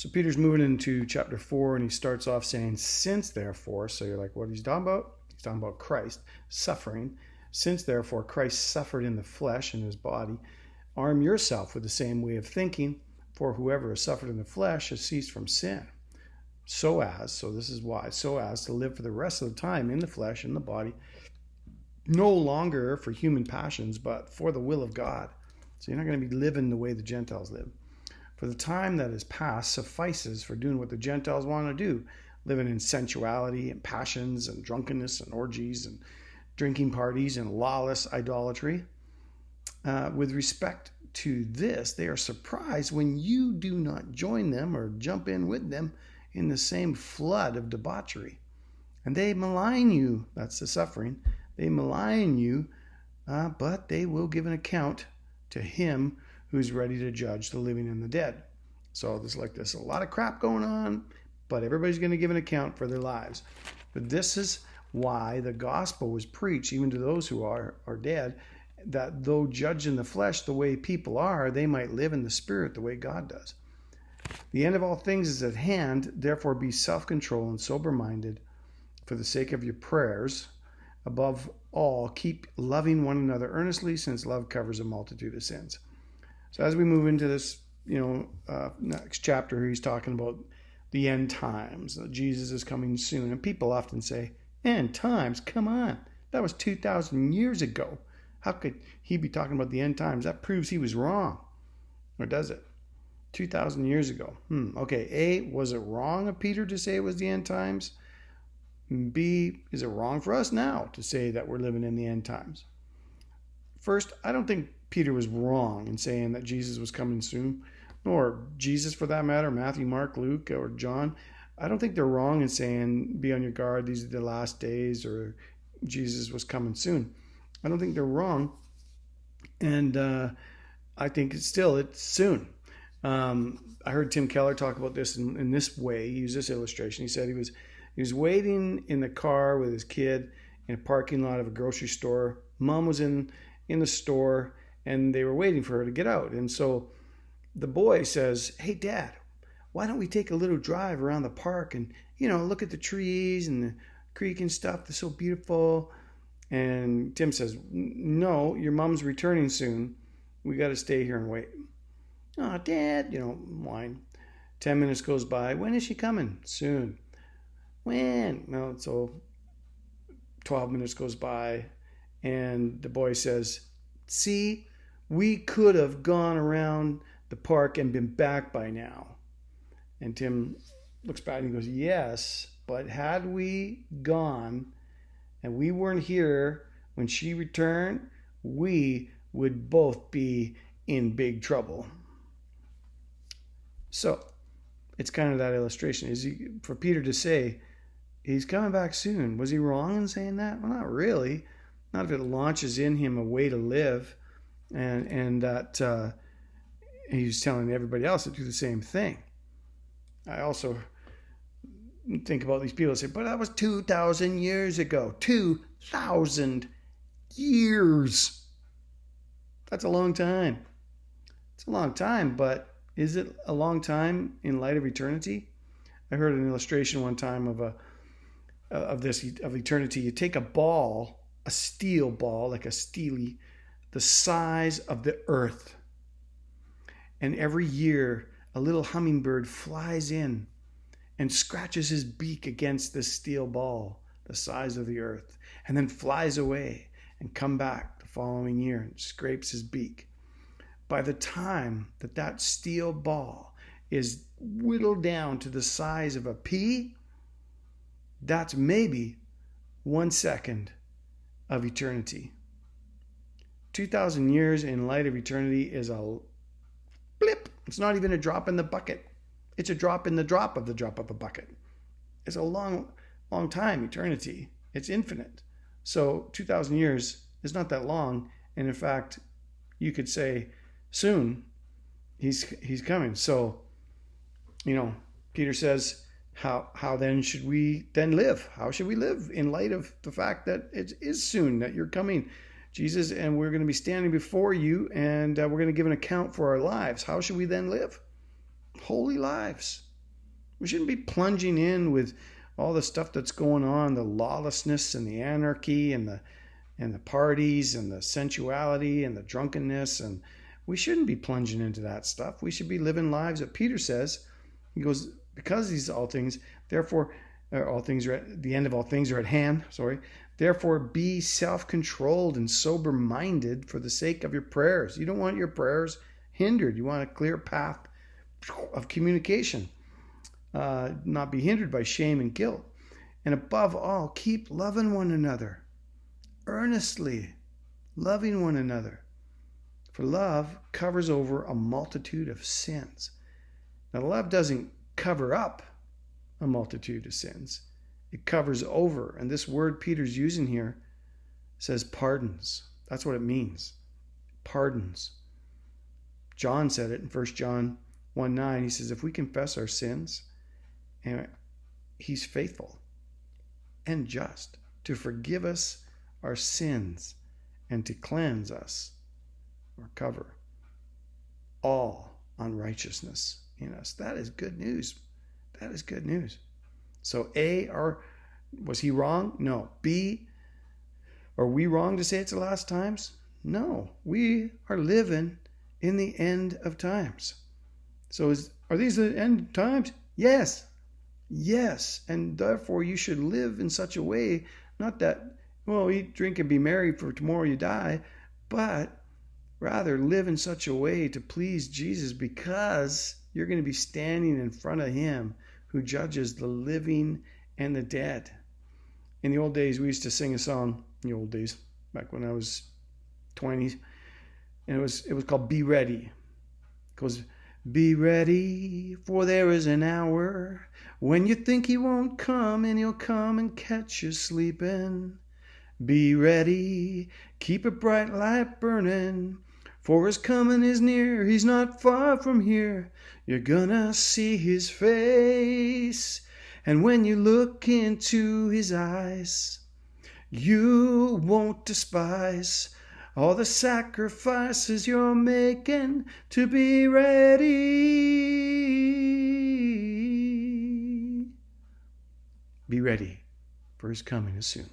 So Peter's moving into chapter 4, and he starts off saying, since therefore, so you're like, what he's talking about? He's talking about Christ suffering. Since therefore Christ suffered in the flesh, in his body, arm yourself with the same way of thinking, for whoever has suffered in the flesh has ceased from sin. So this is why, so as to live for the rest of the time in the flesh, in the body, no longer for human passions, but for the will of God. So you're not going to be living the way the Gentiles live. For the time that is past suffices for doing what the Gentiles want to do, living in sensuality and passions and drunkenness and orgies and drinking parties and lawless idolatry. With respect to this, they are surprised when you do not join them or jump in with them in the same flood of debauchery. And they malign you, that's the suffering, they malign you, but they will give an account to him who's ready to judge the living and the dead. So there's a lot of crap going on, but everybody's going to give an account for their lives. But this is why the gospel was preached, even to those who are dead, that though judged in the flesh the way people are, they might live in the spirit the way God does. The end of all things is at hand, therefore be self-controlled and sober-minded for the sake of your prayers. Above all, keep loving one another earnestly, since love covers a multitude of sins. So as we move into this, next chapter, he's talking about the end times. Jesus is coming soon. And people often say, end times, come on. That was 2,000 years ago. How could he be talking about the end times? That proves he was wrong. Or does it? 2,000 years ago. Okay, A, was it wrong of Peter to say it was the end times? B, is it wrong for us now to say that we're living in the end times? First, I don't think Peter was wrong in saying that Jesus was coming soon, nor Jesus for that matter, Matthew, Mark, Luke, or John. I don't think they're wrong in saying, be on your guard, these are the last days, or Jesus was coming soon. I don't think they're wrong, and I think it's soon. I heard Tim Keller talk about this in this way. He used this illustration. He said he was waiting in the car with his kid in a parking lot of a grocery store. Mom was in the store, and they were waiting for her to get out. And so the boy says, hey, Dad, why don't we take a little drive around the park and, look at the trees and the creek and stuff. They're so beautiful. And Tim says, no, your mom's returning soon. We got to stay here and wait. Oh, Dad, whine. 10 minutes goes by. When is she coming? Soon. When? No, so 12 minutes goes by, and the boy says, see, we could have gone around the park and been back by now. And Tim looks back and he goes, yes, but had we gone and we weren't here when she returned, we would both be in big trouble. So it's kind of that illustration. For Peter to say, he's coming back soon. Was he wrong in saying that? Well, not really. Not if it launches in him a way to live and that he's telling everybody else to do the same thing. I also think about these people that say, but that was 2,000 years ago. 2,000 years. That's a long time. It's a long time, but is it a long time in light of eternity? I heard an illustration one time of eternity. You take a ball, a steel ball, like a steely, the size of the earth, and every year a little hummingbird flies in and scratches his beak against this steel ball, the size of the earth, and then flies away and come back the following year and scrapes his beak. By the time that steel ball is whittled down to the size of a pea, that's maybe 1 second of eternity. 2,000 years in light of eternity is a blip. It's not even a drop in the bucket. It's a drop in the drop of a bucket. It's a long, long time, eternity. It's infinite. So 2,000 years is not that long. And in fact, you could say soon he's coming. So, Peter says, how then should we then live? How should we live in light of the fact that it is soon that you're coming, Jesus, and we're going to be standing before you, and we're going to give an account for our lives. How should we then live? Holy lives. We shouldn't be plunging in with all the stuff that's going on, the lawlessness and the anarchy and the parties and the sensuality and the drunkenness. And we shouldn't be plunging into that stuff. We should be living lives that Peter says, he goes, because these all things, therefore, all things are at the end of all things are at hand. Therefore, be self-controlled and sober-minded for the sake of your prayers. You don't want your prayers hindered. You want a clear path of communication, not be hindered by shame and guilt. And above all, keep loving one another, earnestly loving one another. For love covers over a multitude of sins. Now, love doesn't cover up a multitude of sins. It covers over. And this word Peter's using here says pardons. That's what it means. Pardons. John said it in 1 John 1:9. He says, if we confess our sins, and he's faithful and just to forgive us our sins and to cleanse us or cover all unrighteousness in us. That is good news. That is good news. So A, was he wrong? No. B, are we wrong to say it's the last times? No. We are living in the end of times. So are these the end times? Yes. Yes. And therefore you should live in such a way, not that, well, eat, drink, and be merry, for tomorrow you die, but rather live in such a way to please Jesus, because you're going to be standing in front of him who judges the living and the dead. In the old days, we used to sing a song, in the old days, back when I was 20s, and it was called Be Ready. It goes, be ready, for there is an hour when you think he won't come, and he'll come and catch you sleeping. Be ready, keep a bright light burning, for his coming is near, he's not far from here. You're gonna see his face, and when you look into his eyes, you won't despise all the sacrifices you're making to be ready. Be ready, for his coming is soon.